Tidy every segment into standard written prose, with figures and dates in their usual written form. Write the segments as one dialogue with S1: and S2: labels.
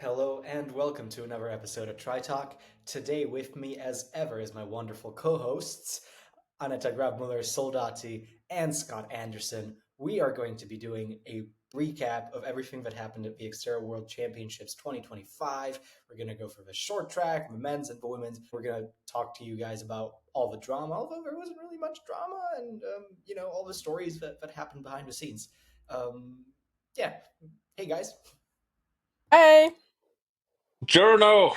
S1: Hello and welcome to another episode of Try Talk. Today with me as ever is my wonderful co-hosts, Aneta Soldati and Scott Anderson. We are going to be doing a recap of everything that happened at the XTERRA World Championships 2025. We're going to go for the short track, the men's and the women's. We're going to talk to you guys about all the drama, although there wasn't really much drama, and all the stories that happened behind the scenes. Yeah. Hey guys.
S2: Hi.
S3: Journo.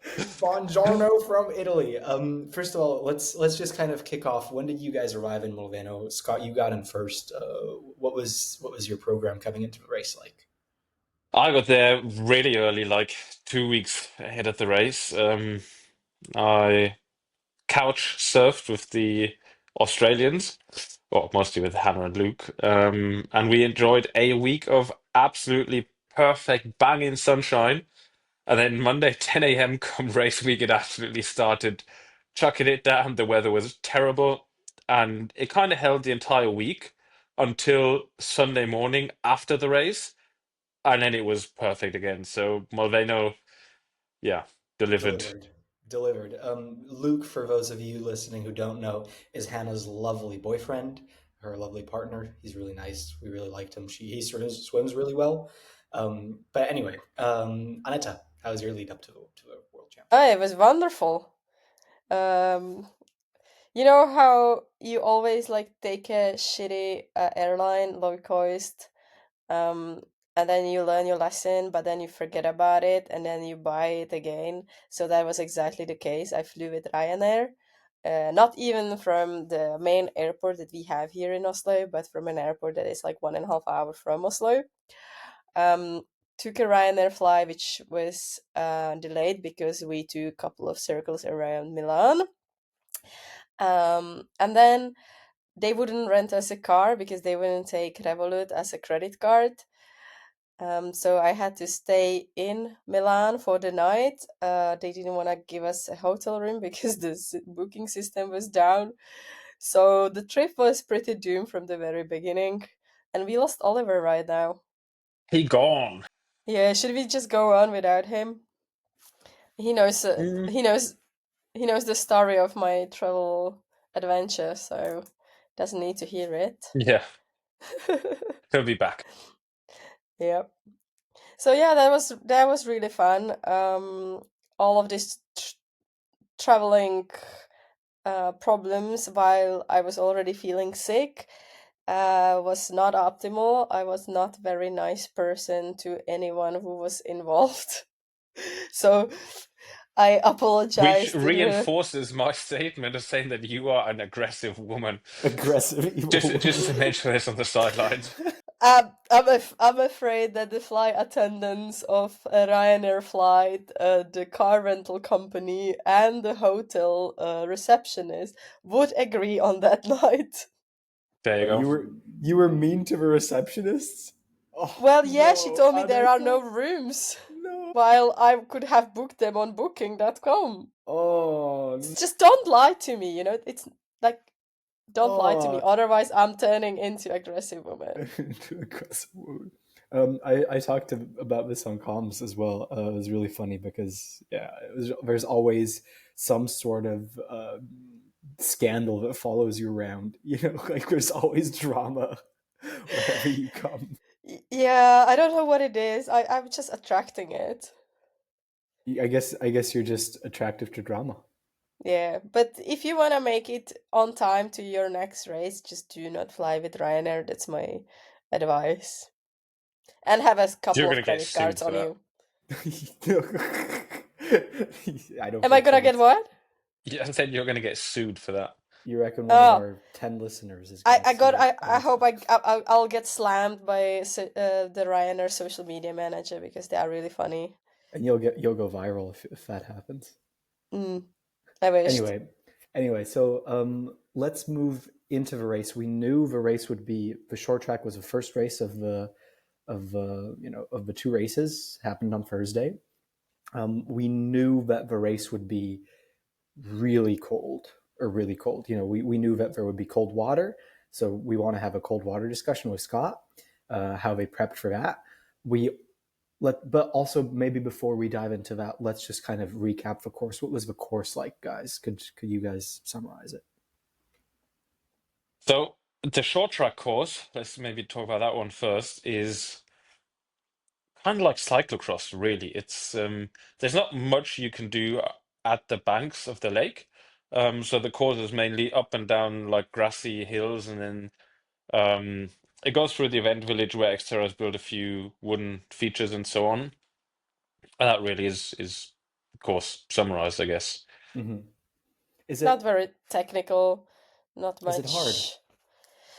S1: Buongiorno from Italy. First of all, let's just kind of kick off. When did you guys arrive in Molveno? Scott, you got in first. What was your program coming into the race like?
S3: I got there really early, like 2 weeks ahead of the race. I couch surfed with the Australians, well, mostly with Hannah and Luke, and we enjoyed a week of absolutely perfect banging sunshine. And then Monday, 10 a.m. come race week, it absolutely started chucking it down. The weather was terrible, and it kind of held the entire week until Sunday morning after the race. And then it was perfect again. So Malveno, yeah, delivered.
S1: Delivered, delivered. Luke, for those of you listening who don't know, is Hannah's lovely boyfriend, her lovely partner. He's really nice. We really liked him. He sort of swims really well. But anyway, Aneta, how was your lead up to the World Champs?
S2: Oh, it was wonderful. Um, you know how you always like take a shitty airline, low cost, um, and then you learn your lesson, but then you forget about it, and then you buy it again. So that was exactly the case. I flew with Ryanair, not even from the main airport that we have here in Oslo, but from an airport that is like 1.5 hours from Oslo. Um, took a Ryanair fly, which was delayed because we took a couple of circles around Milan. And then they wouldn't rent us a car because they wouldn't take Revolut as a credit card. So I had to stay in Milan for the night. They didn't want to give us a hotel room because the booking system was down. So the trip was pretty doomed from the very beginning. And we lost Oliver right now.
S3: He gone.
S2: Yeah, should we just go on without him? He knows.
S3: Mm,
S2: He knows. He knows the story of my travel adventure, so doesn't need to hear it.
S3: yeah, he'll be back.
S2: Yep. So yeah, that was really fun. All of this traveling problems while I was already feeling sick was not optimal. I was not very nice person to anyone who was involved. So I
S3: Which
S2: apologized to the
S3: reinforces my statement of saying that you are an aggressive woman.
S1: Aggressive evil
S3: Just to
S1: woman.
S3: mention this on the sidelines.
S2: I'm afraid that the flight attendants of a Ryanair flight, the car rental company, and the hotel receptionist would agree on that night.
S3: There you
S1: But
S3: go.
S1: you were mean to the receptionists. Oh
S2: Well, yeah, she
S1: no,
S2: told me there are no
S1: Aneta.
S2: rooms,
S1: No.
S2: while I could have booked them on Booking.com.
S1: Oh,
S2: Just don't lie to me, you know? It's like, don't lie to me,
S1: oh.
S2: otherwise I'm turning into aggressive woman.
S1: To aggressive wound. I talked about this on comms as well. It was really funny because there's always some sort of scandal that follows you around. Like there's always drama wherever you come.
S2: Yeah, I don't know what it is. I'm just attracting it.
S1: I guess you're just attractive to drama.
S2: Yeah, but if you want to make it on time to your next race, just do not fly with Ryanair. That's my advice. And have a couple
S3: You're
S2: of
S3: gonna get
S2: credit cards
S3: sued for
S2: on
S3: that.
S2: you.
S1: I don't
S2: Am I
S1: think so.
S2: gonna get what?
S3: Yeah, I said you're gonna get sued for that.
S1: You reckon one of
S2: Oh,
S1: our 10 listeners is
S2: I,
S1: gonna
S2: I got.
S1: sue
S2: I
S1: Aneta?
S2: hope I'll get slammed by the Ryanair social media manager because they are really funny.
S1: And you'll go viral if that happens.
S2: Mm, I wished.
S1: Anyway, so let's move into the race. We knew the race would be the short track was the first race of the two races happened on Thursday. We knew that the race would be really cold or really cold. We knew that there would be cold water, so we want to have a cold water discussion with Scott, how they prepped for that. We But also maybe before we dive into that, let's just kind of recap the course. What was the course like, guys? Could you guys summarize it?
S3: So the short track course, let's maybe talk about that one first, is kind of like cyclocross, really. It's there's not much you can do at the banks of the lake. So the course is mainly up and down like grassy hills, and then it goes through the event village where XTERRA has built a few wooden features and so on. And that really is of course summarized, I guess.
S1: Mm-hmm. Is
S2: Not
S1: it
S2: very technical, not
S1: is it hard?
S2: much.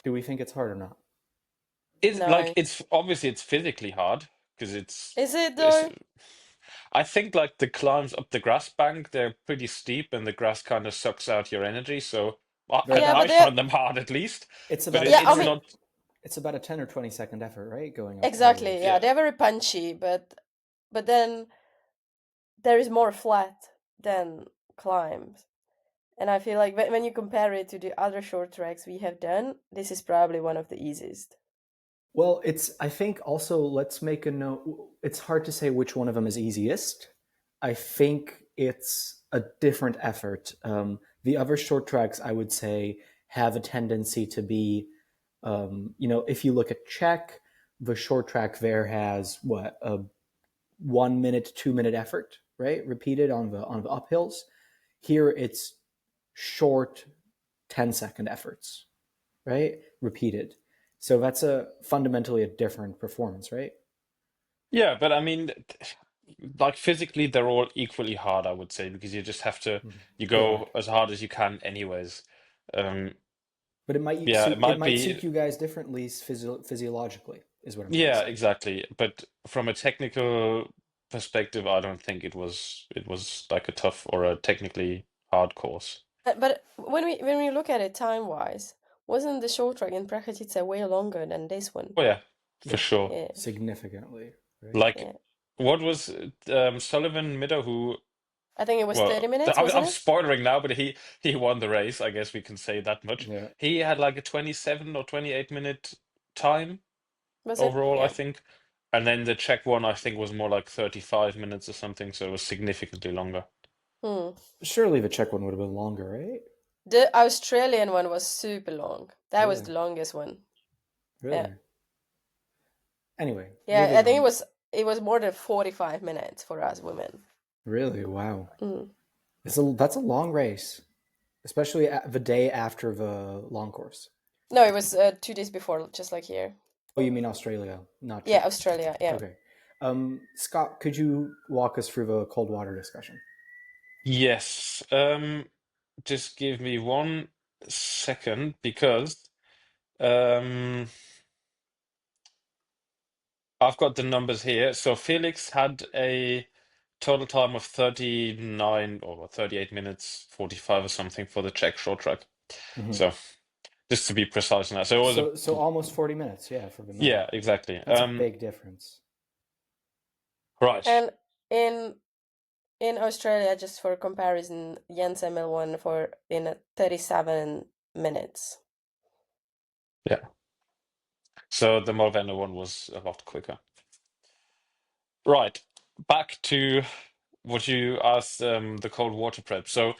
S1: Do we think it's hard or not?
S3: It's like
S2: No.
S3: it's obviously it's physically hard because
S2: Is it
S3: it's
S2: though?
S3: I think like the climbs up the grass bank, they're pretty steep and the grass kind of sucks out your energy. So
S1: They're
S2: Yeah,
S3: I
S2: but
S1: about
S2: they're
S3: found them hard at least,
S1: it's
S3: but
S1: about a
S2: yeah, I
S3: it's
S1: 10
S2: mean
S1: or
S3: not.
S1: it's about a 10 or 20-second effort, right? Going up the
S2: exactly,
S1: hills.
S2: yeah,
S3: Yeah.
S2: they're very punchy, but then there is more flat than climbs. And I feel like when you compare it to the other short tracks we have done, this is probably one of the easiest.
S1: Well, I think also let's make a note. It's hard to say which one of them is easiest. I think it's a different effort. The other short tracks, I would say, have a tendency to be, if you look at Czech, the short track there has what, a 1 minute, 2 minute effort, right? Repeated on the uphills. Here it's short 10-second efforts, right? Repeated. So that's fundamentally a different performance, right?
S3: Yeah, but I mean, like physically, they're all equally hard, I would say, because you just have to you
S1: They are,
S3: go as hard as you can, anyways. Um,
S1: but it might
S3: yeah, it
S1: suit
S3: might be.
S1: you guys differently physiologically, is what I'm trying to
S3: Yeah,
S1: say.
S3: exactly. But from a technical perspective, I don't think it was like a tough or a technically hard course.
S2: But when we look at it time wise, wasn't the short track in Prachatica way longer than this one?
S3: Oh yeah, for
S1: Yeah,
S3: sure.
S2: Yeah,
S1: significantly, right?
S3: Like,
S2: yeah.
S3: what was Sullivan Middow who?
S2: I think it was
S3: Well,
S2: 30 minutes,
S3: I'm
S2: wasn't it?
S3: spoiling now, but he won the race. I guess we can say that much.
S1: Yeah.
S3: He had like a 27 or 28 minute time
S2: Was it?
S3: overall, I
S2: Yeah.
S3: think. And then the Czech one, I think, was more like 35 minutes or something, so it was significantly longer.
S2: Hmm.
S1: Surely the Czech one would have been longer, right?
S2: The Australian one was super long. That was
S1: Really,
S2: the longest one. Yeah.
S1: really. Anyway,
S2: Yeah, I
S1: moving
S2: think
S1: on.
S2: it was more than 45 minutes for us women.
S1: Really, wow.
S2: Mm.
S1: That's a long race, especially the day after the long course.
S2: No, it was 2 days before, just like here.
S1: Oh, you mean Australia, not
S2: Yeah,
S1: Czech.
S2: Australia. Yeah.
S1: Okay. Scott, could you walk us through the cold water discussion?
S3: Yes. Just give me 1 second because um, I've got the numbers here. So Felix had a total time of 39 or 38 minutes 45 or something for the Czech short track.
S1: Mm-hmm.
S3: So just to be precise on that. So it was a
S1: So almost 40 minutes, yeah, for the medal.
S3: yeah, exactly.
S1: That's a big difference.
S3: Right.
S2: And in Australia, just for comparison, Jens Emil won in 37 minutes.
S3: Yeah. So the Movena one was a lot quicker. Right. Back to what you asked, the cold water prep. So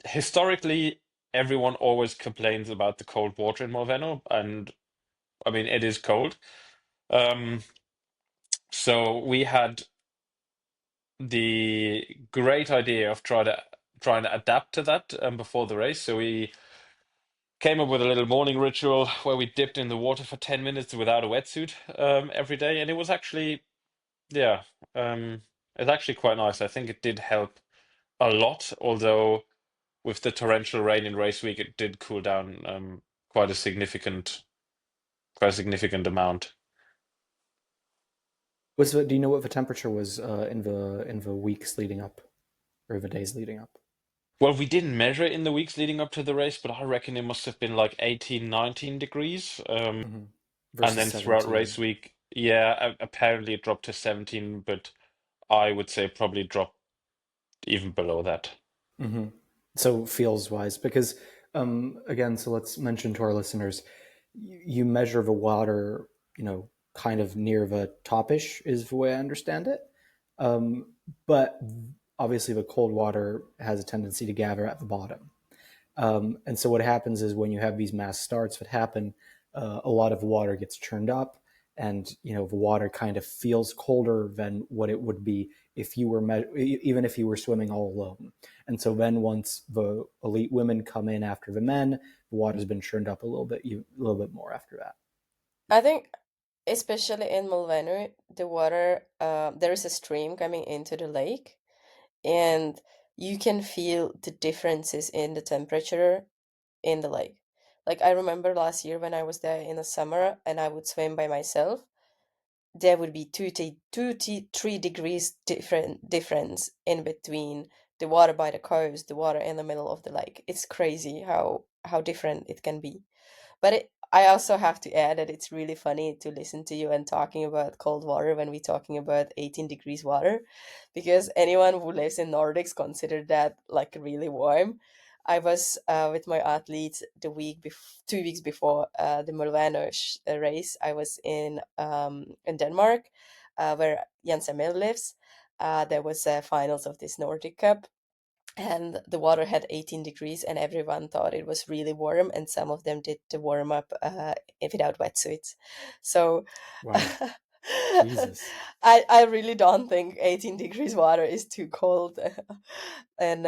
S3: historically, everyone always complains about the cold water in Moveno, and I mean it is cold. So we had the great idea of trying to adapt to that before the race. So we came up with a little morning ritual where we dipped in the water for 10 minutes without a wetsuit every day, and it was actually yeah, it's actually quite nice. I think it did help a lot, although with the torrential rain in race week, it did cool down quite a significant amount.
S1: Do you know what the temperature was in the weeks leading up, or the days leading up?
S3: Well, we didn't measure it in the weeks leading up to the race, but I reckon it must have been like 18, 19 degrees.
S1: Mm-hmm.
S3: And
S1: Versus
S3: then throughout
S1: 17.
S3: race week, yeah, apparently it dropped to 17, but I would say probably dropped even below that.
S1: Mm-hmm. So feels wise, because again, so let's mention to our listeners, you measure the water, kind of near the topish, is the way I understand it. But obviously, the cold water has a tendency to gather at the bottom. And so what happens is when you have these mass starts that happen, a lot of water gets churned up, and the water kind of feels colder than what it would be if you were even if you were swimming all alone. And so then once the elite women come in after the men, the water's been churned up a little bit more after that.
S2: I think, especially in Mulvaney, the water, there is a stream coming into the lake, and you can feel the differences in the temperature in the lake. Like, I remember last year when I was there in the summer and I would swim by myself, there would be 3 degrees difference in between the water by the coast, the water in the middle of the lake. It's crazy how different it can be. But I also have to add that it's really funny to listen to you and talking about cold water when we're talking about 18 degrees water, because anyone who lives in Nordics consider that like really warm. I was with my athletes the 2 weeks before the Mulvano race. I was in Denmark, where Jens Emil lives. There was finals of this Nordic Cup, and the water had 18 degrees, and everyone thought it was really warm, and some of them did the warm up without wetsuits. So
S1: Wow, Jesus.
S2: I really don't think 18 degrees water is too cold. And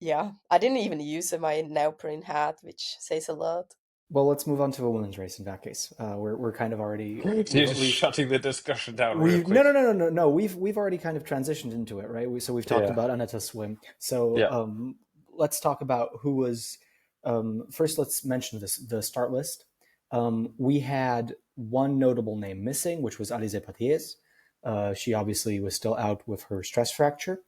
S2: yeah, I didn't even use my neoprene hat, which says a lot.
S1: Well, let's move on to the women's race in that case. We're kind of already
S3: You're just shutting the discussion down real
S1: we've no
S3: quick.
S1: no no no no no we've already kind of transitioned into it, right? So we've talked
S3: Yeah.
S1: about Aneta swim. So
S3: Yeah.
S1: let's talk about who was first. Let's mention the start list. We had one notable name missing, which was Alize Patiez. She obviously was still out with her stress fracture.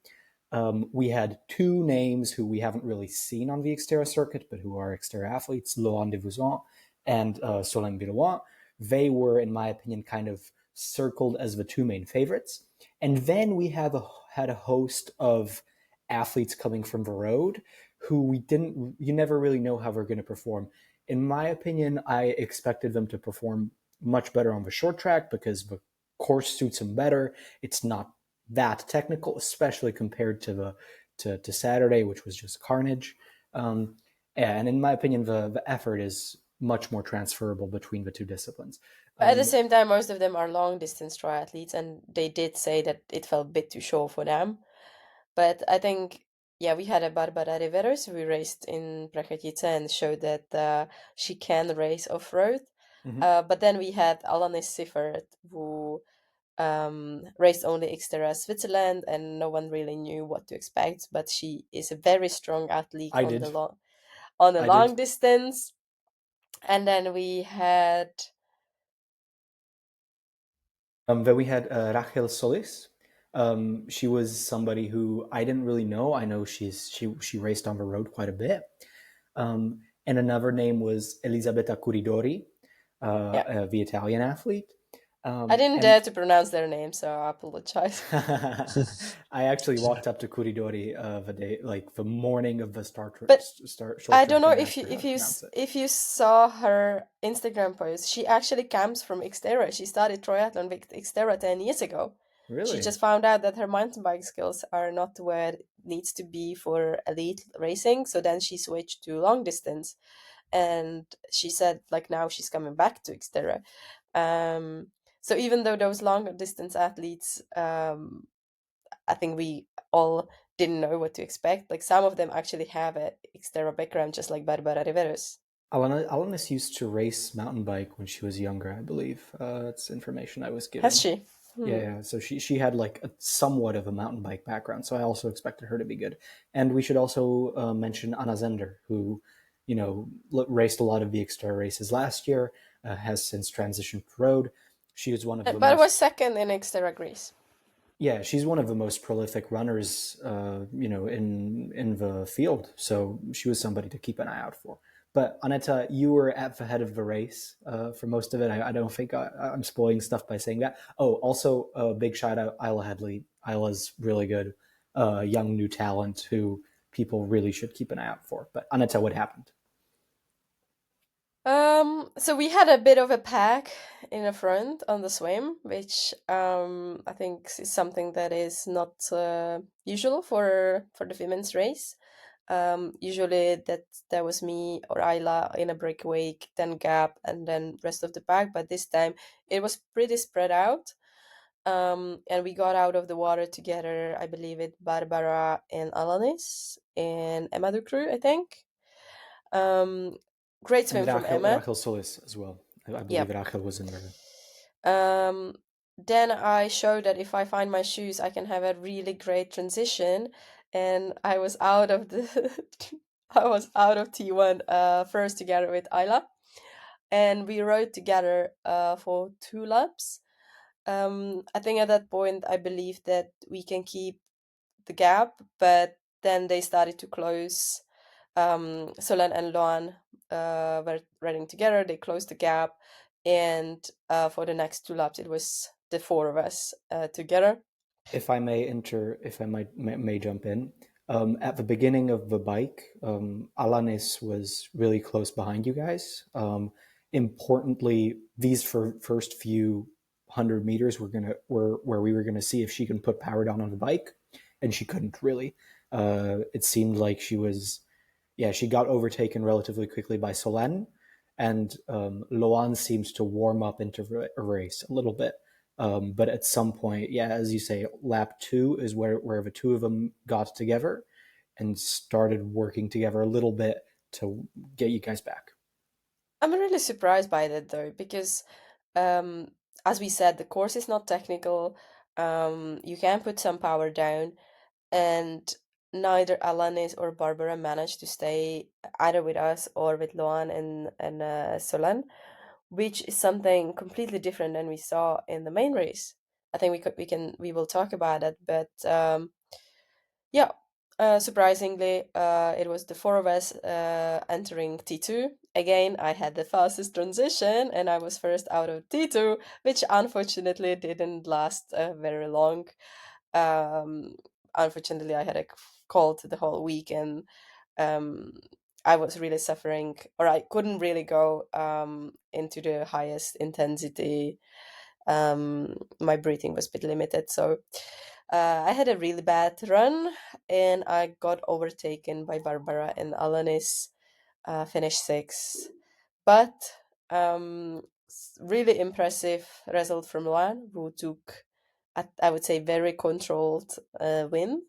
S1: We had two names who we haven't really seen on the XTERRA circuit, but who are XTERRA athletes, Laurent de Vouzon and Solène Birouin. They were, in my opinion, kind of circled as the two main favorites. And then we had a host of athletes coming from the road who you never really know how they're going to perform. In my opinion, I expected them to perform much better on the short track because the course suits them better. It's not that technical, especially compared to Saturday, which was just carnage. Um, and in my opinion, the effort is much more transferable between the two disciplines.
S2: But at the
S1: Um,
S2: same time, most of them are long distance triathletes, and they did say that it felt a bit too short for them. But I think, yeah, we had a Barbara Riveros who we raced in Prachatice and showed that she can race off road.
S1: mhm.
S2: But then we had Alanis Siffert, who raced only Xterra Switzerland, and no one really knew what to expect. But she is a very strong athlete
S1: I
S2: on the
S1: did, I
S2: long
S1: did.
S2: distance. And then we had
S1: Then we had Rachel Solis. She was somebody who I didn't really know. I know she raced on the road quite a bit. And another name was Elisabetta Curidori,
S2: yeah.
S1: the Italian athlete.
S2: I didn't
S1: And
S2: dare to pronounce their name, so I apologize.
S1: I actually walked up to Curidori the day, like the morning of the
S2: But
S1: short
S2: I don't
S1: track,
S2: know
S1: and I
S2: if
S1: asked her how to pronounce it.
S2: if you saw her Instagram post. She actually comes from Xterra. She started triathlon with Xterra 10 years ago. She
S1: Really?
S2: just found out that her mountain bike skills are not where it needs to be for elite racing. So then she switched to long distance, and she said like now she's coming back to Xterra. Um, so even though those long distance athletes, I think we all didn't know what to expect. Like some of them actually have a Xterra background, just like Barbara Riveros.
S1: Alanis used to race mountain bike when she was younger, I believe. That's information I was
S2: Has
S1: given.
S2: she?
S1: Yeah,
S2: Hmm.
S1: yeah. So she had like somewhat of a mountain bike background, so I also expected her to be good. And we should also mention Anna Zender, who, raced a lot of the Xterra races last year, has since transitioned to road. She is one of the
S2: But was
S1: most
S2: second in Xterra Greece.
S1: Yeah, she's one of the most prolific runners, in the field. So she was somebody to keep an eye out for. But Aneta, you were at the head of the race for most of it. I don't think I'm spoiling stuff by saying that. Oh, also a big shout out Isla Headley. Isla's really good, young new talent who people really should keep an eye out for. But Aneta, what happened?
S2: So we had a bit of a pack in the front on the swim, which I think is something that is not usual for the women's race. Usually that was me or Ayla in a breakaway, then Gap, and then rest of the pack. But this time it was pretty spread out. And we got out of the water together. I believe it Barbara and Alanis and Emma Ducru, I think. Um, Great
S1: And
S2: swim from Emma.
S1: Rachel Solis as well. I believe
S2: Yep.
S1: Rachel was in there.
S2: Um, then I showed that if I find my shoes, I can have a really great transition. And I was out of the I was out of T1 first together with Ayla. And we rode together for 2 laps. I think at that point I believed that we can keep the gap, but then they started to close. Solan and Loan were running together. They closed the gap, and for the next 2 laps, it was the four of us together.
S1: If I may if I may jump in, at the beginning of the bike, Alanis was really close behind you guys. Importantly, these first few 100 meters were where we were gonna see if she can put power down on the bike, and she couldn't really. It seemed like she got overtaken relatively quickly by Solène, and Loan seems to warm up into a race a little bit. But at some point, yeah, as you say, lap two is where the two of them got together and started working together a little bit to get you guys back.
S2: I'm really surprised by that though, because um, as we said, the course is not technical. You can put some power down, and neither Alanis or Barbara managed to stay either with us or with Loan and Solan, which is something completely different than we saw in the main race. I think we will talk about it, but yeah, surprisingly, it was the four of us entering T2. Again, I had the fastest transition, and I was first out of T2, which unfortunately didn't last very long. Um, Unfortunately, I had a cold the whole week, and um, I was really suffering, or I couldn't really go into the highest intensity. My breathing was a bit limited, so I had a really bad run, and I got overtaken by Barbara and Alanis. Finished sixth, but really impressive result from Luan, who took, I would say, very controlled win.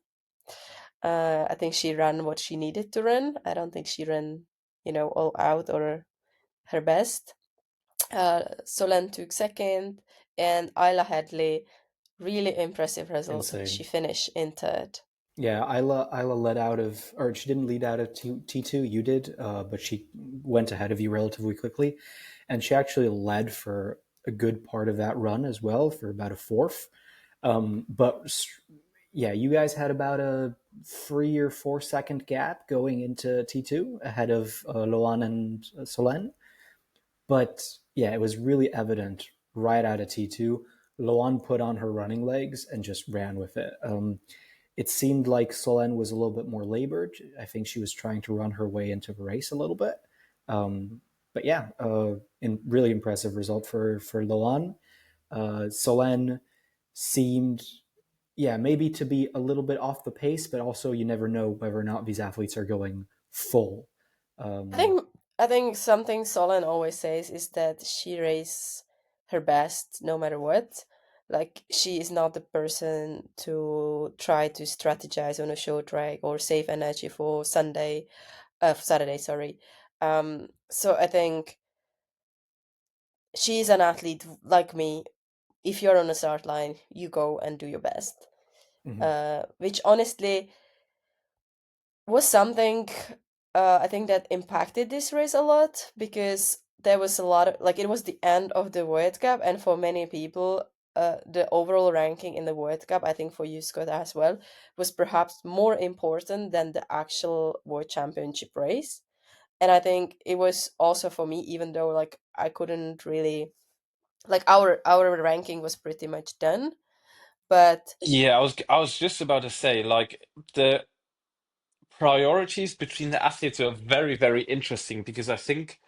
S2: I think she ran what she needed to run. I don't think she ran, all out or her best. Solen took second, and Isla Hadley, really impressive result.
S1: Insane.
S2: She finished in third.
S1: Yeah, Isla led out of, or she didn't lead out of T2. You did, but she went ahead of you relatively quickly, and she actually led for a good part of that run as well, for about a fourth. But yeah, you guys had about a 3 or 4 second gap going into T2 ahead of Loan and Solène. But yeah, it was really evident right out of T2. Loan put on her running legs and just ran with it. It seemed like Solène was a little bit more labored. I think she was trying to run her way into the race a little bit. But yeah, really impressive result for Loan. Solène seemed, yeah, maybe to be a little bit off the pace, but also you never know whether or not these athletes are going full.
S2: I
S1: Um,
S2: think I think something Solon always says is that she races her best no matter what. Like she is not the person to try to strategize on a short track or save energy for Saturday, sorry. So I think she's an athlete like me. If you're on the start line, you go and do your best.
S1: mhm.
S2: Which honestly was something I think that impacted this race a lot, because there was a lot of, like, it was the end of the World Cup, and for many people, the overall ranking in the World Cup, I think for you, Scott, as well, was perhaps more important than the actual World Championship race. And I think it was also for me, even though like I couldn't really, like, our ranking was pretty much done, but
S3: Yeah, I was just about to say, like, the priorities between the athletes are very, very interesting because I think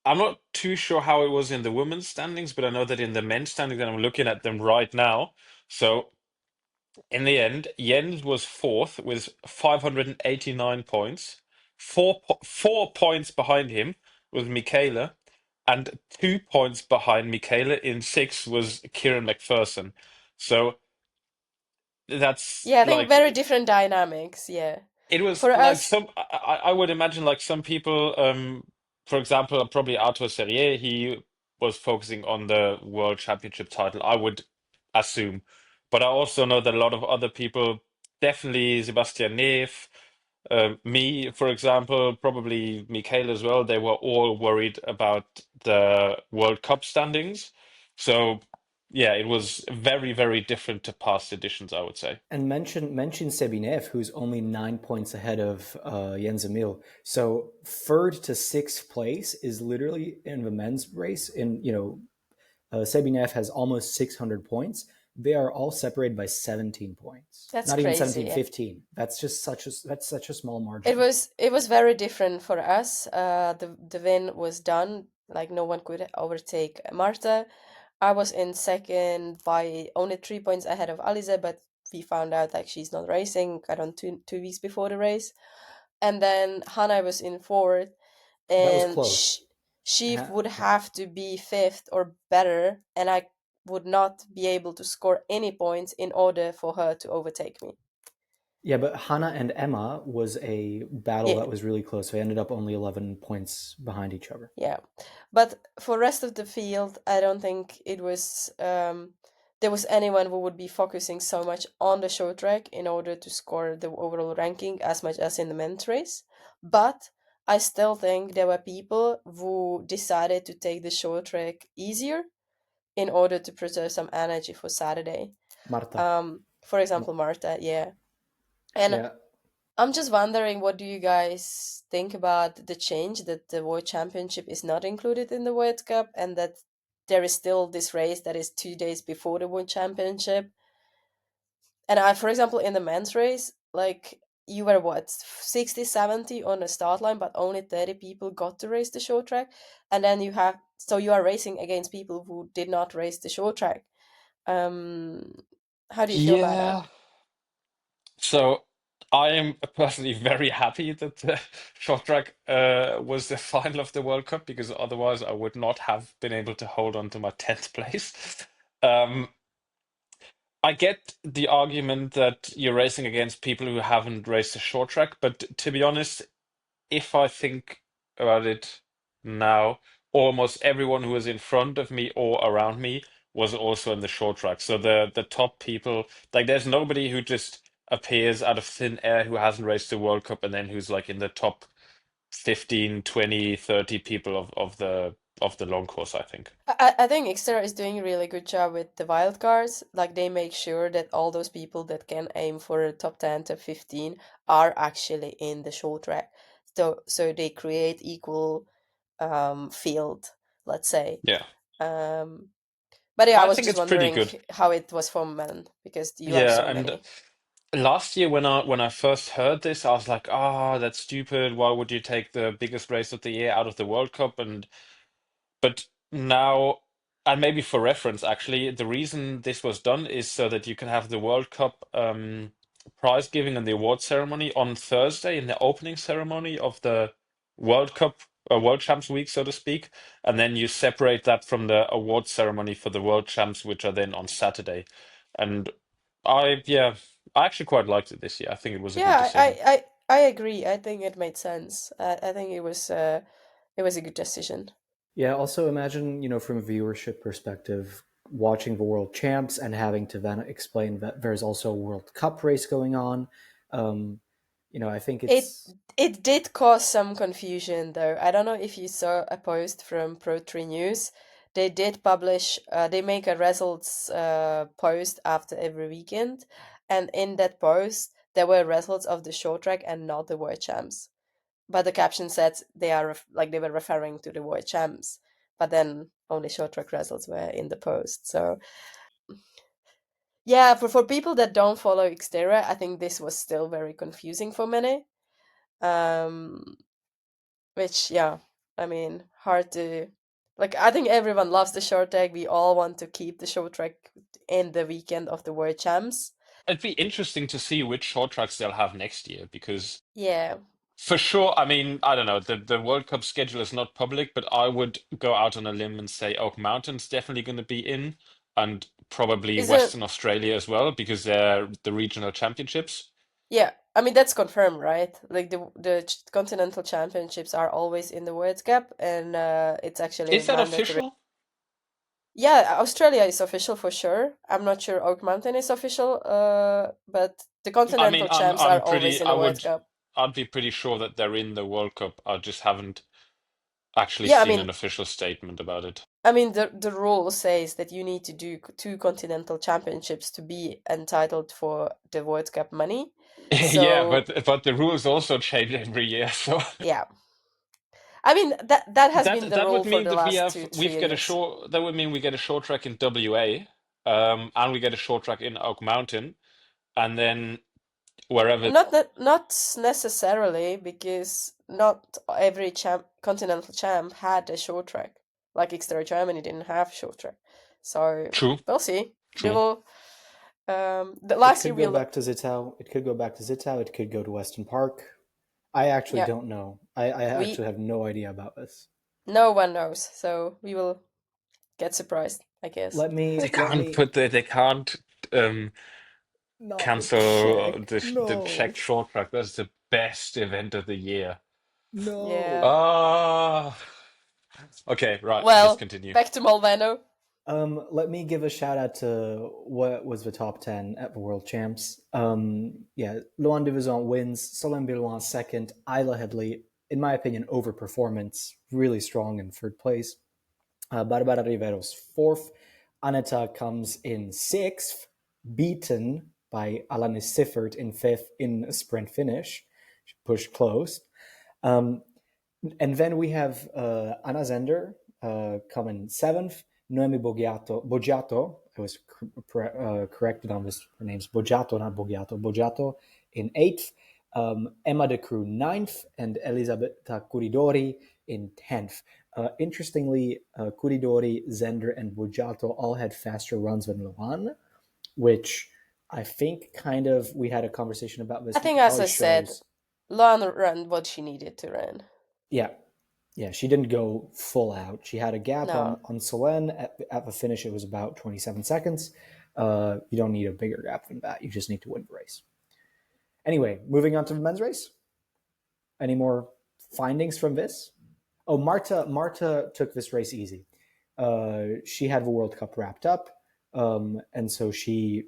S3: I'm not too sure how it was in the women's standings, but I know that in the men's standings, and I'm looking at them right now. So in the end, Jens was fourth with 589 points. 4 points behind him was Michaela, and 2 points behind Michaela in sixth was Kieran McPherson. So that's
S2: Yeah, I think
S3: like
S2: very different dynamics. Yeah.
S3: it was
S2: For
S3: like
S2: us,
S3: some. I would imagine like some people, for example, probably Arthur Serrier. He was focusing on the World Championship title, I would assume. But I also know that a lot of other people, definitely Sebastian Neef, me, for example, probably Mikhail as well. They were all worried about the World Cup standings. So yeah, it was very, very different to past editions, I would say.
S1: And mention Sebinev, who's only 9 points ahead of Jens Emil. So third to sixth place is literally in the men's race. Sebinev has almost 600 points. They are all separated by 17 points.
S2: that's
S1: Not even
S2: crazy.
S1: 17,
S2: Yeah.
S1: 15. That's such a small
S2: It
S1: margin.
S2: was very different for us. The win was done. Like no one could overtake Marta. I was in second by only 3 points ahead of Alize, but we found out like she's not racing. I don't 2 weeks before the race, and then Hannah was in fourth,
S1: That was
S2: and
S1: close.
S2: she would have to be fifth or better, and I would not be able to score any points in order for her to overtake me.
S1: Yeah, but Hannah and Emma was a battle
S2: Yeah,
S1: that was really close. They ended up only 11 points behind each other.
S2: yeah. But for rest of the field, I don't think it was there was anyone who would be focusing so much on the short track in order to score the overall ranking as much as in the men's race. But I still think there were people who decided to take the short track easier in order to preserve some energy for Saturday.
S1: Marta.
S2: For
S1: Ma-
S2: example, Marta, yeah. And
S1: Yeah,
S2: I'm just wondering, what do you guys think about the change that the World Championship is not included in the World Cup and that there is still this race that is 2 days before the World Championship? And I, for example, in the men's race, like you were what, 60, 70 on the start line, but only 30 people got to race the short track. And then so you are racing against people who did not race the short track. Um, how do you feel about that?
S3: Yeah. So I am personally very happy that the short track was the final of the World Cup because otherwise I would not have been able to hold on to my 10th place. Um, I get the argument that you're racing against people who haven't raced the short track, but to be honest, if I think about it now, almost everyone who was in front of me or around me was also in the short track. So the top people, like there's nobody who just appears out of thin air who hasn't raced the World Cup and then who's like in the top 15, 20, 30 people of the long course, I think.
S2: I think XTERRA is doing a really good job with the wild cards. Like they make sure that all those people that can aim for a top 10 to 15 are actually in the short track. So they create equal field, let's say.
S3: Yeah.
S2: Um, but yeah, I
S3: I
S2: was
S3: think
S2: just
S3: it's pretty
S2: wondering
S3: good.
S2: how it was for men because you have
S3: Yeah,
S2: so
S3: and
S2: many.
S3: last year when I first heard this, I was like, "Ah, that's stupid. Why would you take the biggest race of the year out of the World Cup?" And but now, and maybe for reference, actually, the reason this was done is so that you can have the World Cup prize giving and the award ceremony on Thursday in the opening ceremony of the World Cup, World Champs week, so to speak, and then you separate that from the award ceremony for the World Champs, which are then on Saturday. And yeah, I actually quite liked it this year. I think it was a good
S2: Yeah,
S3: decision.
S2: I agree. I think it made sense. I think it was a good decision.
S1: Yeah, also imagine, from a viewership perspective, watching the world champs and having to then explain that there's also a World Cup race going on. Um, I think
S2: It
S1: it's
S2: it did cause some confusion though. I don't know if you saw a post from Pro3 News. They did publish they make a results post after every weekend, and in that post there were results of the short track and not the world champs. But the caption said they are like they were referring to the world champs, but then only short track results were in the post. So yeah, for people that don't follow Xterra, I think this was still very confusing for many. Um, which yeah. I mean, hard to like. I think everyone loves the short track. We all want to keep the short track in the weekend of the World Champs.
S3: It'd be interesting to see which short tracks they'll have next year because
S2: Yeah,
S3: for sure, I mean, I don't know, the World Cup schedule is not public, but I would go out on a limb and say Oak Mountain's definitely going to be in, and probably
S2: isn't
S3: Western Australia as well because they're the regional championships.
S2: yeah. I mean that's confirmed, right? Like the continental championships are always in the World Cup, and it's actually
S3: Is that
S2: mandatory.
S3: official?
S2: Yeah, Australia is official for sure. I'm not sure Oak Mountain is official, but the
S3: I mean,
S2: continental champs are
S3: I'm
S2: always
S3: pretty,
S2: in the World Cup.
S3: I'd be pretty sure that they're in the World Cup. I just haven't actually
S2: Yeah,
S3: seen an official statement about it.
S2: the rule says that you need to do two continental championships to be entitled for the World Cup money.
S3: Yeah,
S2: So
S3: but the rules also change every year, so
S2: yeah, I mean that has been the
S3: that
S2: rule
S3: would
S2: for
S3: mean
S2: the
S3: that
S2: last two three
S3: we've got a
S2: years.
S3: short that would mean we get a short track in WA, and we get a short track in Oak Mountain, and then wherever.
S2: Not necessarily because not every continental champ had a short track. Like XTERRA Germany didn't have short track, so
S3: True,
S2: we'll see. We
S3: true.
S2: will. The
S1: It
S2: last year
S1: could go
S2: we'll
S1: back to Zittau. It could go back to Zittau. It could go to Weston Park. I actually
S2: yeah
S1: don't know. I actually
S2: we
S1: have no idea about this.
S2: no one knows, so we will get surprised, I guess.
S1: Let me
S3: They can't um
S1: not the
S3: cancel
S1: check.
S3: the Czech
S1: No.
S3: short track. That's the best event of the year.
S2: Yeah.
S1: No.
S3: Ah, okay, right. Let's
S2: Well,
S3: continue.
S2: back to Malvano.
S1: Let me give a shout out to what was the top 10 at the World Champs. Yeah, Luan Divizon wins, Solène Bilouin second, Isla Headley, in my opinion, overperformance, really strong in third place. Barbara Riveros fourth, Aneta comes in sixth, beaten by Alanis Siffert in fifth in a sprint finish. She pushed close. Um, and then we have Anna Zender coming seventh. Noemi Boggiato. I was corrected on this. Her name's Boggiato, not Boggiato. Boggiato in eighth. Emma De Croo ninth, and Elisabetta Curidori in 10th. Interestingly, Curidori, Zender, and Boggiato all had faster runs than Luan, which I think kind of we had a conversation about this.
S2: I think, as
S1: Probably
S2: I said,
S1: shows.
S2: Lana ran what she needed to run.
S1: Yeah, yeah, she didn't go full out. She had a gap
S2: No.
S1: on Solène. At the finish, it was about 27 seconds. You don't need a bigger gap than that. You just need to win the race. Anyway, moving on to the men's race. Any more findings from this? Oh, Marta took this race easy. She had the World Cup wrapped up, and so she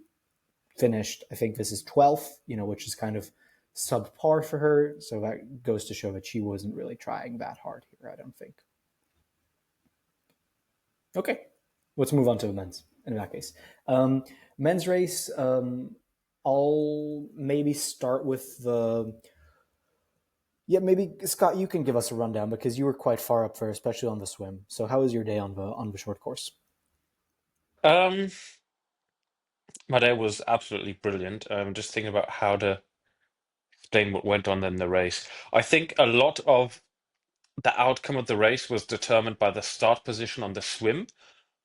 S1: finished. I think this is 12th, which is kind of subpar for her. So that goes to show that she wasn't really trying that hard here, I don't think. Okay, let's move on to the men's in that case. Men's race, I'll maybe start with the. Yeah, maybe Scott, you can give us a rundown because you were quite far up there, especially on the swim. So, how was your day on the short course?
S3: Um, my day was absolutely brilliant. Just thinking about how to explain what went on in the race. I think a lot of the outcome of the race was determined by the start position on the swim,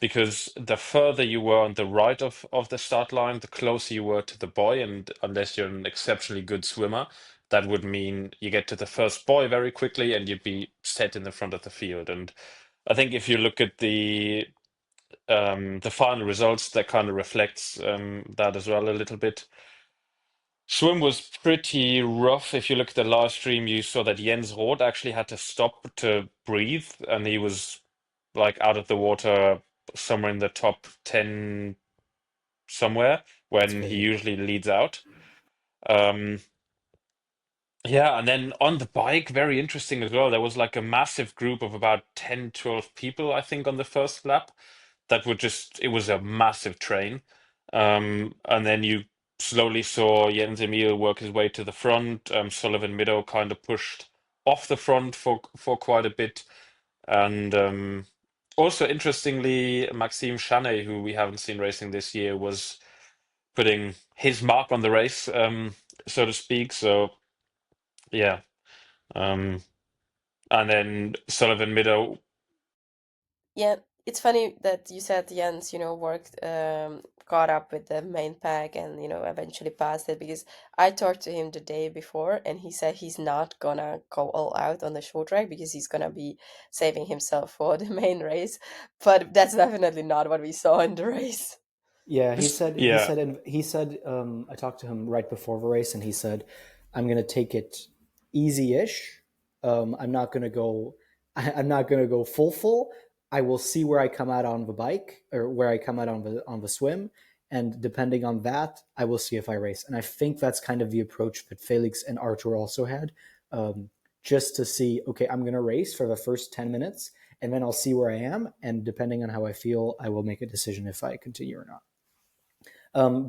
S3: because the further you were on the right of the start line, the closer you were to the buoy, and unless you're an exceptionally good swimmer, that would mean you get to the first buoy very quickly and you'd be set in the front of the field. And I think if you look at the final results, that kind of reflects that as well a little bit. Swim was pretty rough. If you look at the live stream, you saw that Jens Roth actually had to stop to breathe, and he was like out of the water somewhere in the top 10 somewhere
S1: That's
S3: when he
S1: crazy.
S3: usually leads out. Um, yeah, and then on the bike, very interesting as well. There was like a massive group of about 10, 12 people, I think, on the first lap that would just, it was a massive train. And then you slowly saw Jens Emil work his way to the front. Sullivan Meadow kind of pushed off the front for quite a bit. And also, interestingly, Maxime Chanet, who we haven't seen racing this year, was putting his mark on the race, so to speak. So, yeah. Um, And then Sullivan Meadow.
S2: Yeah, it's funny that you said Jens, worked, caught up with the main pack and, eventually passed it because I talked to him the day before and he said he's not gonna go all out on the short track because he's gonna be saving himself for the main race. But that's definitely not what we saw in the race.
S1: Yeah,
S3: Yeah.
S1: he said I talked to him right before the race, and he said, "I'm gonna take it easy-ish. I'm not gonna go. I'm not gonna go full. I will see where I come out on the bike or where I come out on the swim, and depending on that, I will see if I race." And I think that's kind of the approach that Felix and Artur also had, um, just to see. Okay, I'm gonna race for the first 10 minutes, and then I'll see where I am, and depending on how I feel, I will make a decision if I continue or not.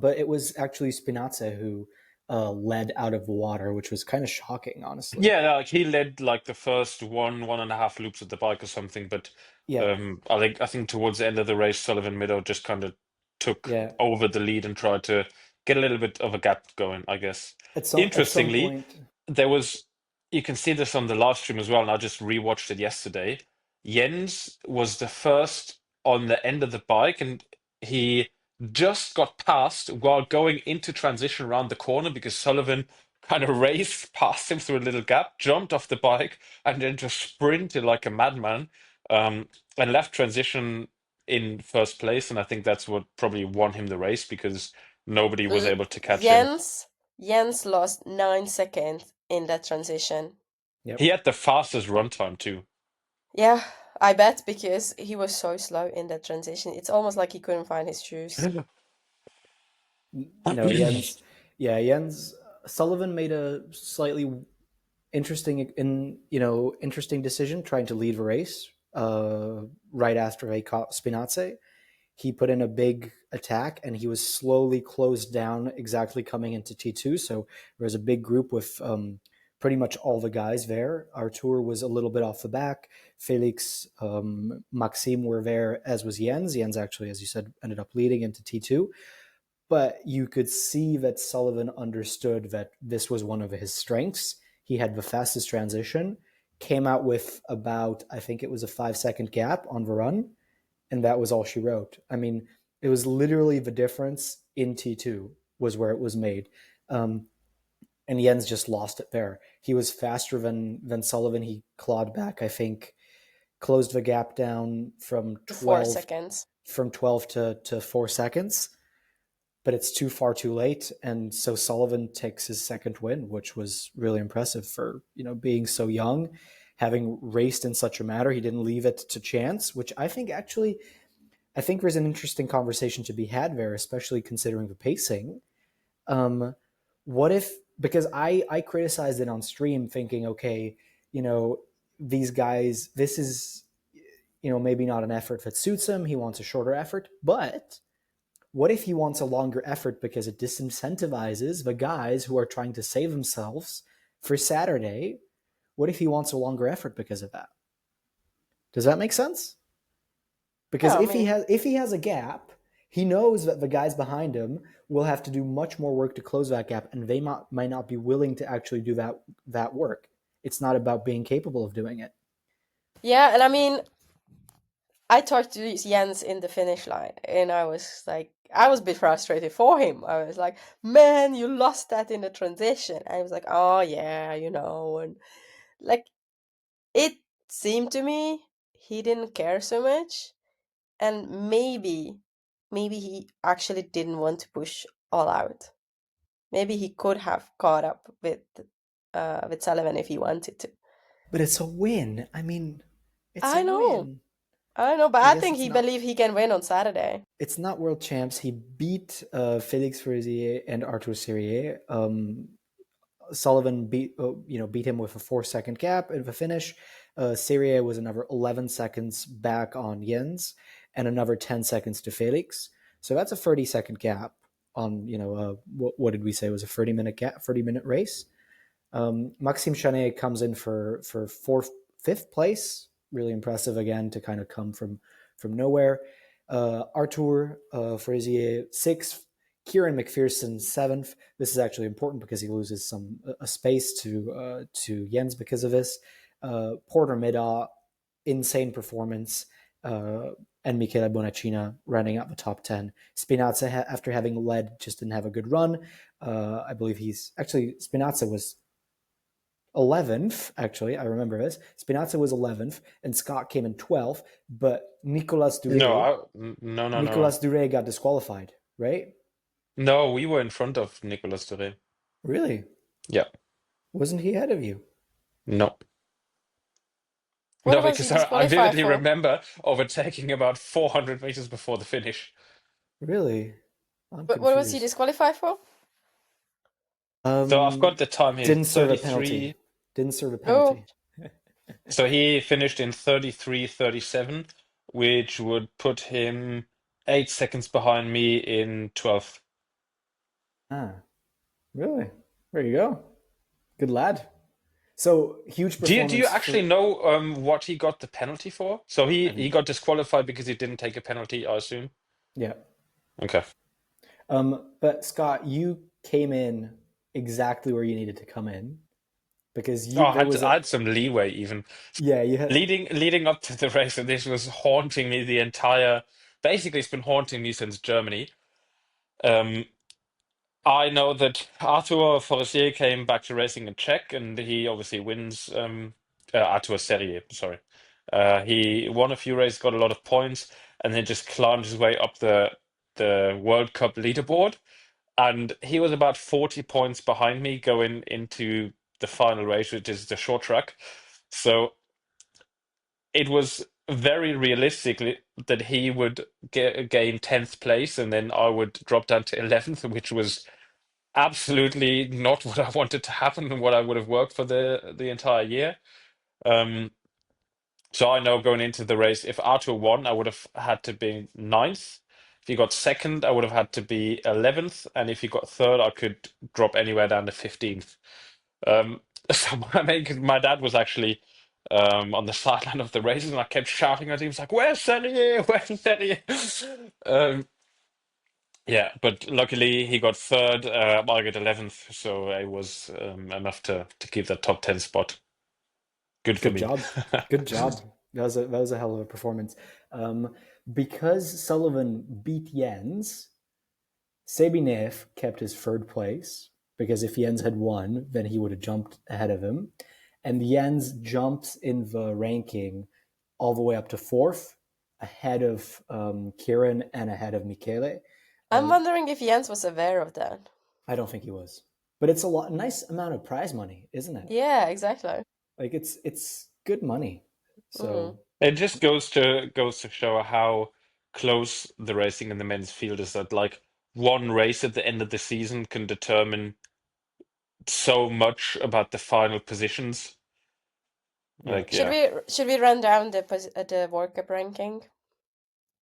S1: But it was actually Spinazza who led out of the water, which was kind of shocking, honestly.
S3: Yeah, like he led like the first 1.5 loops of the bike or something, but
S1: Yeah,
S3: I think towards the end of the race, Sullivan Meadow just kind of took
S1: yeah.
S3: over the lead and tried to get a little bit of a gap going, I guess.
S1: At some
S3: Interestingly,
S1: point,
S3: there was you can see this on the live stream as well, and I just rewatched it yesterday. Jens was the first on the end of the bike, and he just got past while going into transition around the corner because Sullivan kind of raced past him through a little gap, jumped off the bike, and then just sprinted like a madman, um, and left transition in first place. And I think that's what probably won him the race because nobody was
S2: L-
S3: able to catch him.
S2: Jens lost 9 seconds in that transition.
S3: He
S1: yep.
S3: had the fastest run time too.
S2: Yeah, I bet because he was so slow in that transition. It's almost like he couldn't find his shoes.
S1: No, Jens. Yeah, Jens Sullivan made a slightly interesting decision trying to lead the race right after they caught Spinazzi. He put in a big attack and he was slowly closed down exactly coming into T2. So there was a big group with pretty much all the guys there. Artur was a little bit off the back. Felix, Maxime were there, as was Jens. Jens actually, as you said, ended up leading into T2. But you could see that Sullivan understood that this was one of his strengths. He had the fastest transition, came out with about, I think it was a 5 second gap on the run, and that was all she wrote. I mean, it was literally the difference in T2 was where it was made. And Jens just lost it there. He was faster than Sullivan. He clawed back, I think, closed the gap down from
S2: To four
S1: 12
S2: seconds.
S1: to 4 seconds, but it's too far too late. And so Sullivan takes his second win, which was really impressive for, being so young, having raced in such a manner. He didn't leave it to chance, which I think there's an interesting conversation to be had there, especially considering the pacing. Um, what if, because I criticized it on stream thinking, okay, you know, these guys, this is, maybe not an effort that suits him. He wants a shorter effort, but what if he wants a longer effort because it disincentivizes the guys who are trying to save themselves for Saturday? What if he wants a longer effort because of that? Does that make sense? Because
S2: Yeah, I
S1: if he
S2: mean,
S1: has if he has a gap, he knows that the guys behind him will have to do much more work to close that gap, and they might not be willing to actually do that work. It's not about being capable of doing it.
S2: yeah, and I mean, I talked to Jens in the finish line, and I was like, I was a bit frustrated for him. I was like, man, you lost that in the transition. And I was like, oh yeah, and like it seemed to me he didn't care so much, and maybe he actually didn't want to push all out. Maybe he could have caught up with Sullivan if he wanted to.
S1: But it's a win. I mean, it's a
S2: I know,
S1: win.
S2: I know, but
S1: I
S2: I
S1: guess
S2: think
S1: it's
S2: he
S1: not
S2: believe he can win on Saturday.
S1: it's not world champs. He beat Felix Ferrier and Arthur Serrier. Sullivan beat him with a 4 second gap in the finish. Serrier was another 11 seconds back on Jens and another 10 seconds to Felix. So that's a 30-second gap on what did we say was a 30-minute gap, 30-minute race. Maxime Chanet comes in for fifth place. Really impressive again to kind of come from nowhere. Artur Frazier sixth. Kieran McPherson seventh. This is actually important because he loses some a space to Jens because of this. Porter Mida, insane performance, and Michele Bonacina running out the top 10. Spinazza, after having led, just didn't have a good run. I believe Spinazza was 11th, actually. I remember this. Spinazza was 11th, and Scott came in 12th, but Nicolas Dure
S3: No.
S1: got disqualified, right?
S3: No, we were in front of Nicolas Dore.
S1: Really?
S3: Yeah.
S1: Wasn't he ahead of you?
S3: No.
S2: What
S3: No,
S2: was he
S3: because I
S2: disqualified
S3: vividly
S2: for?
S3: remember overtaking about 400 meters before the finish.
S1: Really? I'm
S2: What was he
S1: confused.
S2: disqualified for?
S3: So I've got the time here,
S1: Didn't serve a penalty.
S3: 33.
S1: Didn't serve a
S2: Oh,
S1: penalty.
S3: So he finished in 33:37, which would put him 8 seconds behind me in 12th.
S1: Ah, really? There you go. Good lad. So huge
S3: Do you
S1: performance
S3: actually
S1: for.
S3: know what he got the penalty for? So he
S1: I
S3: he
S1: think.
S3: got disqualified because he didn't take a penalty, I assume.
S1: Yeah.
S3: Okay.
S1: But Scott, you came in exactly where you needed to come in because
S3: Oh,
S1: you there was
S3: I
S1: a
S3: had some leeway even.
S1: yeah you had
S3: Leading up to the race, and this was haunting me the entire. Basically, it's been haunting me since Germany. Um, I know that Arthur Forestier came back to racing in Czech, and he obviously wins. Arthur Serrier, sorry. He won a few races, got a lot of points, and then just climbed his way up the World Cup leaderboard. And he was about 40 points behind me going into the final race, which is the short track. So it was very realistically that he would gain 10th place, and then I would drop down to 11th, which was absolutely not what I wanted to happen and what I would have worked for the entire year. Um, so I know going into the race, if Arthur won, I would have had to be ninth. If he got second, I would have had to be 11th, and if he got third, I could drop anywhere down to 15th. So my dad was actually on the sideline of the races, and I kept shouting at him. He was like, "Where's Serrier? Where's Serrier?" Um, yeah, but luckily he got third. I got 11th, so it was enough to keep that top 10 spot. Good for
S1: good
S3: me.
S1: job. Good job. That was a hell of a performance. Um, because Sullivan beat Jens, Sabinev kept his third place because if Jens had won, then he would have jumped ahead of him. And Jens jumps in the ranking all the way up to fourth, ahead of Kieran and ahead of Michele.
S2: I'm
S1: Uh,
S2: wondering if Jens was aware of that.
S1: I don't think he was, but it's nice amount of prize money, isn't it?
S2: Yeah, exactly.
S1: Like it's good money.
S2: Mm.
S1: So
S3: It just goes to show how close the racing in the men's field is. That like one race at the end of the season can determine so much about the final positions.
S1: yeah,
S3: Like
S2: Should
S3: yeah.
S2: we run down the World Cup ranking?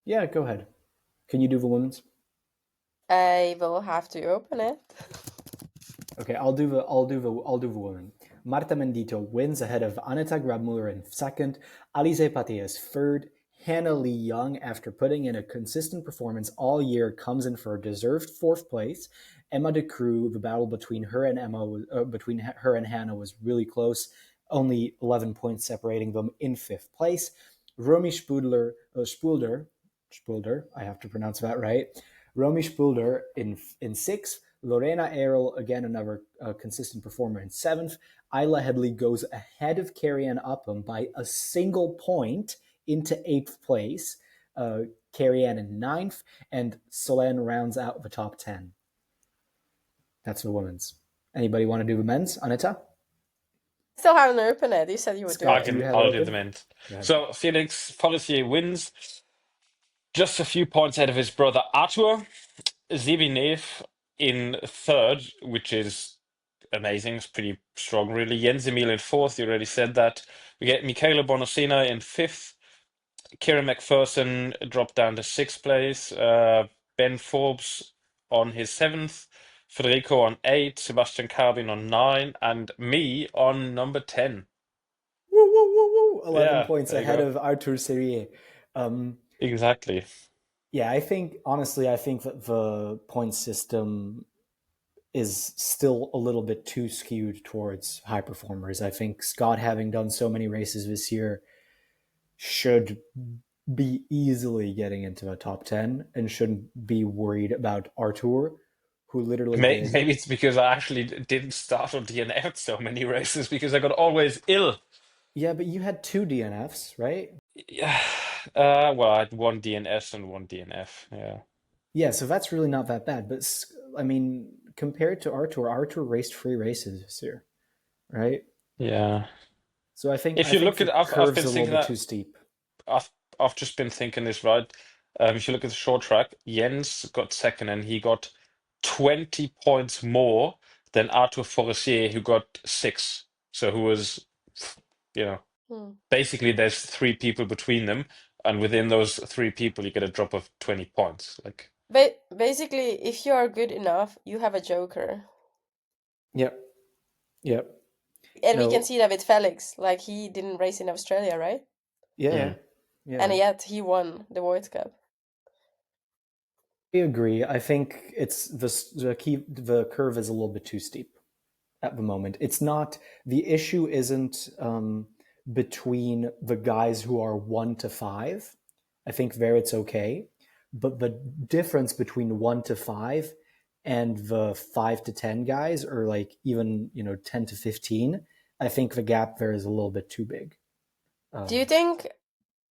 S1: yeah. Go ahead. Can you do the women's?
S2: I will have to open it.
S1: Okay, I'll do the women. Marta Mendito wins ahead of Aneta Grabmuller in second, Alize Patias third, Hannah Lee Young, after putting in a consistent performance all year, comes in for a deserved fourth place. Emma De Croo, the battle between her and between her and Hannah was really close, only 11 points separating them in fifth place. Romy Spulder, I have to pronounce that right. Romy Spulder in sixth. Lorena Errol, again, another consistent performer in seventh. Isla Headley goes ahead of Carrie Ann Upham by a single point into eighth place. Carrie Ann in ninth, and Solène rounds out the top 10. That's the women's. Anybody want to do the men's? Aneta?
S2: Still haven't opened it. You said you would do
S3: I
S1: Scott, do
S2: it.
S1: you
S3: can
S1: have it
S3: I'll do the
S1: open?
S3: men's.
S1: Go ahead.
S3: So Felix Forestier wins just a few points ahead of his brother Arthur. Zibinev in third, which is amazing. It's pretty strong, really. Jens Emil in fourth. You already said that. We get Michaela Bonacina in fifth. Kieran McPherson dropped down to sixth place. Ben Forbes on his seventh. Federico on eight. Sebastian Carbin on nine. And me on number 10.
S1: Woo, woo, woo, woo. 11
S3: Yeah,
S1: points
S3: there you
S1: ahead
S3: go.
S1: of Arthur Serrier. Um,
S3: Exactly.
S1: yeah, honestly, I think that the point system is still a little bit too skewed towards high performers. I think Scott, having done so many races this year, should be easily getting into a top 10 and shouldn't be worried about Artur, who literally did.
S3: Maybe it's because I actually didn't start on DNF so many races because I got always ill.
S1: Yeah, but you had two DNFs, right?
S3: Yeah. Well, I had one DNS and one DNF. Yeah.
S1: Yeah, so that's really not that bad. But I mean, compared to Artur, Artur raced 3 races this year, right?
S3: Yeah.
S1: So I think
S3: If
S1: I
S3: you
S1: think
S3: look
S1: the
S3: at, I've
S1: curve's
S3: been
S1: a little
S3: thinking
S1: bit
S3: that
S1: too steep.
S3: I've I've just been thinking this, right. If you look at the short track, Jens got second and he got 20 points more than Arthur Forestier, who got six. So who was, you know,
S2: Hmm.
S3: basically there's three people between them, and within those three people you get a drop of 20 points. Like,
S2: Basically, if you are good enough, you have a joker.
S1: Yep, yep.
S2: And we can
S1: No,
S2: see that with Felix. Like, he didn't race in Australia, right?
S1: yeah,
S3: mm.
S2: And
S1: yeah.
S2: yet he won the World Cup.
S1: I agree. I think it's the curve is a little bit too steep at the moment. It's not the issue isn't between the guys who are 1 to 5. I think there it's okay, but the difference between 1 to 5 and the 5 to 10 guys, or like even 10 to 15, I think the gap there is a little bit too big.
S2: Do you think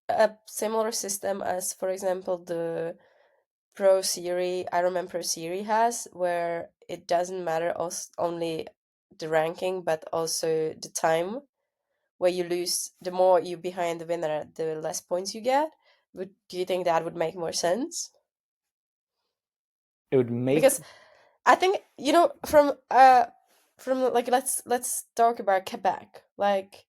S2: a similar system as, for example, the Pro Series, Ironman Pro Series has, where it doesn't matter only the ranking, but also the time, where you lose, the more you behind the winner, the less points you get? Do you think that would make more sense?
S1: It would make
S2: Because I think, from like, let's talk about Quebec. Like,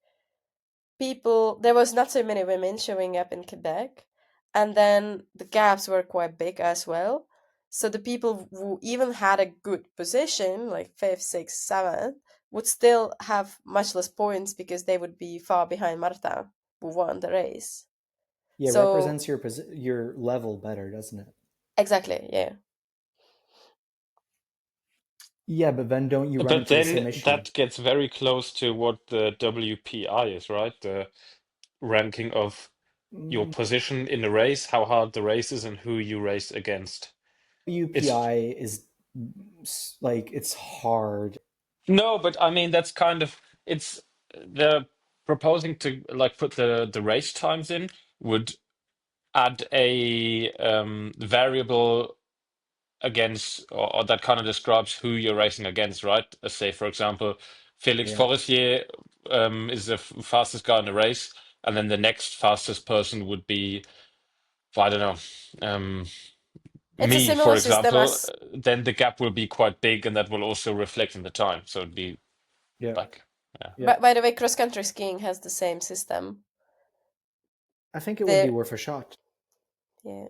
S2: people, there was not so many women showing up in Quebec, and then the gaps were quite big as well. So the people who even had a good position, like fifth, sixth, seventh, would still have much less points because they would be far behind Marta, who won the race.
S1: yeah,
S2: So
S1: represents your level better, doesn't it?
S2: exactly, yeah.
S1: Yeah, but then don't you run
S3: But
S1: into the same
S3: then
S1: issue?
S3: that gets very close to what the WPI is, right? The ranking of your
S1: Mm,
S3: position in the race, how hard the race is, and who you race against. It's
S1: UPI is like it's hard.
S3: no, but I mean that's kind of it's they're proposing to like put the race times in would add a variable against or that kind of describes who you're racing against, right? Say for example, Felix
S1: Yeah,
S3: Forestier is the fastest guy in the race, and then the next fastest person would be, I don't know,
S2: It's a
S3: me, for
S2: similar system
S3: example.
S2: as,
S3: Then the gap will be quite big, and that will also reflect in the time. So it'd be
S1: yeah,
S3: like, yeah.
S1: yeah.
S2: by the way, cross country skiing has the same system.
S1: I think it would be
S2: There,
S1: worth a shot.
S2: yeah.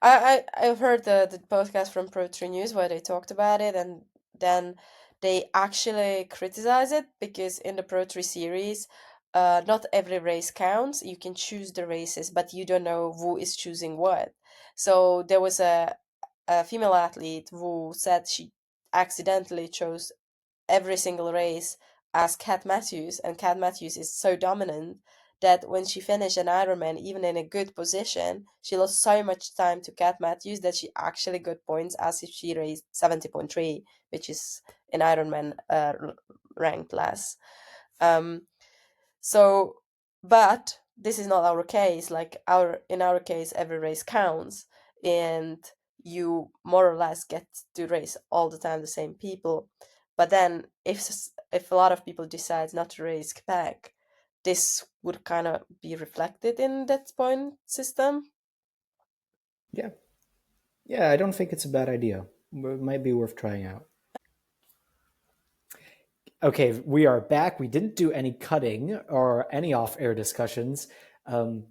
S2: I've heard the podcast from Pro 3 News where they talked about it, and then they actually criticize it because in the Pro 3 series, not every race counts. You can choose the races, but you don't know who is choosing what. So there was a female athlete who said she accidentally chose every single race as Kat Matthews, and Kat Matthews is so dominant that when she finished an Ironman, even in a good position, she lost so much time to Kat Matthews that she actually got points as if she raced 70.3, which is an Ironman ranked less. Um, so, but this is not our case. Like, in our case, every race counts, and you more or less get to race all the time the same people. But then, if a lot of people decide not to race Quebec, this would kind of be reflected in that point system.
S1: Yeah, yeah. I don't think it's a bad idea. It might be worth trying out. Okay, we are back. We didn't do any cutting or any off-air discussions. Um,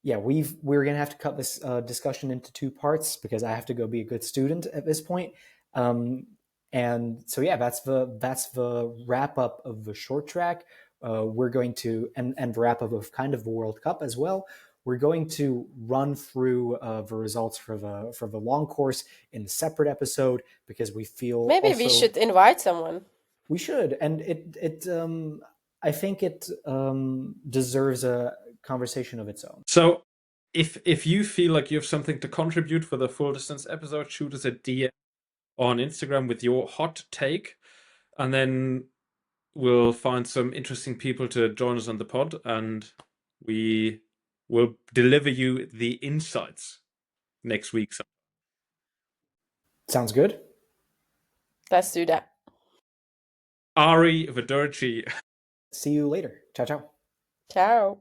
S1: yeah, we're gonna have to cut this discussion into 2 parts because I have to go be a good student at this point. Um, and so yeah, that's the wrap up of the short track. We're going to and wrap up of kind of the World Cup as well. We're going to run through the results for the long course in a separate episode because we feel
S2: Maybe we should invite someone.
S1: We should, and I think it deserves a conversation of its own.
S3: So, if you feel like you have something to contribute for the full distance episode, shoot us a DM on Instagram with your hot take, and then we'll find some interesting people to join us on the pod, and we will deliver you the insights next week.
S1: Sounds good.
S2: Let's do that.
S3: Ari Vedurci.
S1: See you later. Ciao, ciao.
S2: Ciao.